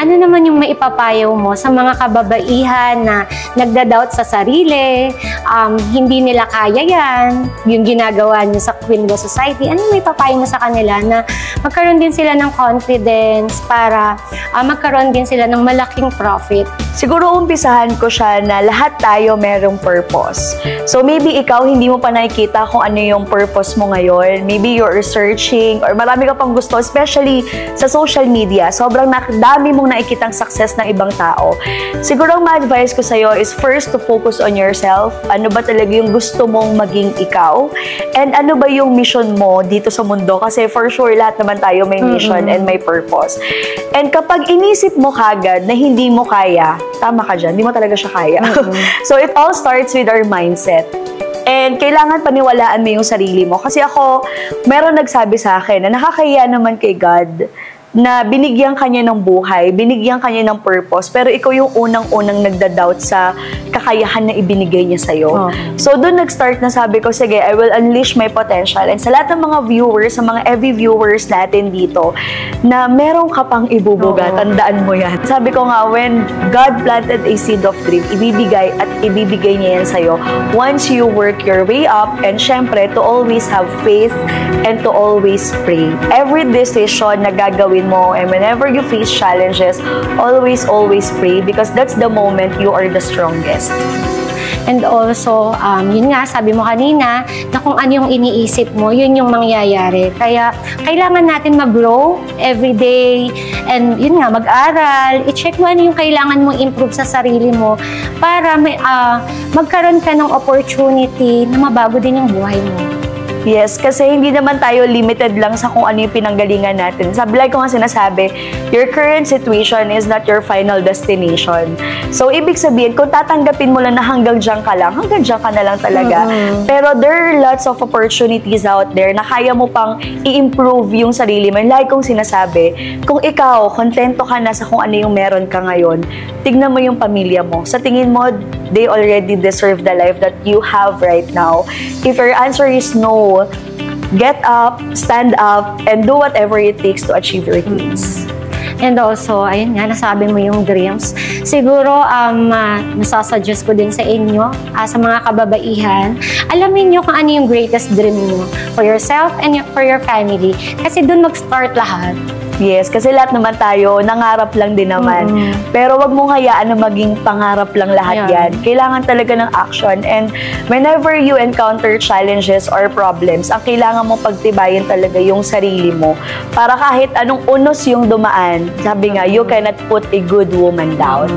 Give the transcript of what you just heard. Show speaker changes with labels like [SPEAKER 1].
[SPEAKER 1] ano naman yung maipapayo mo sa mga kababaihan na nagda-doubt sa sarili, hindi nila kaya yan, yung ginagawa niyo sa Quinbo Society, ano maipapayo mo sa kanila na magkaroon din sila ng confidence para magkaroon din sila ng malaking profit?
[SPEAKER 2] Siguro umpisahan ko siya na lahat tayo merong purpose. So maybe ikaw hindi mo pa nakikita kung ano yung purpose mo ngayon. Maybe you're searching or marami ka pang gusto, especially sa social media. Sobrang dami mong nakikitang success ng ibang tao. Siguro ang ma-advise ko sa'yo is first to focus on yourself. Ano ba talaga yung gusto mong maging ikaw? And ano ba yung mission mo dito sa mundo? Kasi for sure lahat naman tayo may mission and may purpose. And kapag inisip mo kagad na hindi mo kaya, tama ka dyan, hindi mo talaga siya kaya. So it all starts with our mindset. And kailangan paniwalaan mo yung sarili mo. Kasi ako, meron nagsabi sa akin na nakakahiya naman kay God na binigyan kanya ng buhay, binigyan kanya ng purpose, pero ikaw yung unang-unang nagda-doubt sa kakayahan na ibinigay niya sa'yo. So, doon nag-start na sabi ko, sige, I will unleash my potential. And sa lahat ng mga viewers, sa mga EV viewers natin dito, na meron ka pang ibubuga, tandaan mo yan. Sabi ko nga, when God planted a seed of dream, ibibigay at ibibigay niya yan sa'yo once you work your way up, and syempre, to always have faith and to always pray. Every decision na gagawin mo, and whenever you face challenges, always pray, because that's the moment you are the strongest.
[SPEAKER 1] And also, yun nga, sabi mo kanina, na kung ano yung iniisip mo, yun yung mangyayari. Kaya, kailangan natin mag-grow every day, and yun nga, mag-aral, i-check mo ano yung kailangan mong improve sa sarili mo para magkaroon ka ng opportunity na mabago din yung buhay mo.
[SPEAKER 2] Yes, kasi hindi naman tayo limited lang sa kung ano yung pinanggalingan natin. Like ko nga sinasabi, your current situation is not your final destination. So, ibig sabihin, kung tatanggapin mo lang na hanggang dyan ka lang, hanggang dyan ka na lang talaga. Pero there are lots of opportunities out there na kaya mo pang i-improve yung sarili mo. Like kong sinasabi, kung ikaw, kontento ka na sa kung ano yung meron ka ngayon, tignan mo yung pamilya mo. Sa tingin mo, they already deserve the life that you have right now. If your answer is no, get up, stand up, and do whatever it takes to achieve your dreams.
[SPEAKER 1] And also, ayun nga, nasabi mo yung dreams. Siguro, nasasuggest ko din sa inyo, sa mga kababaihan, alamin nyo kung ano yung greatest dream nyo for yourself and for your family. Kasi dun mag-start lahat.
[SPEAKER 2] Yes, kasi lahat naman tayo, nangarap lang din naman. Pero wag mong hayaan na maging pangarap lang lahat yan. Kailangan talaga ng action. And whenever you encounter challenges or problems, ang kailangan mong pagtibayin talaga yung sarili mo. Para kahit anong unos yung dumaan, sabi nga, you cannot put a good woman down.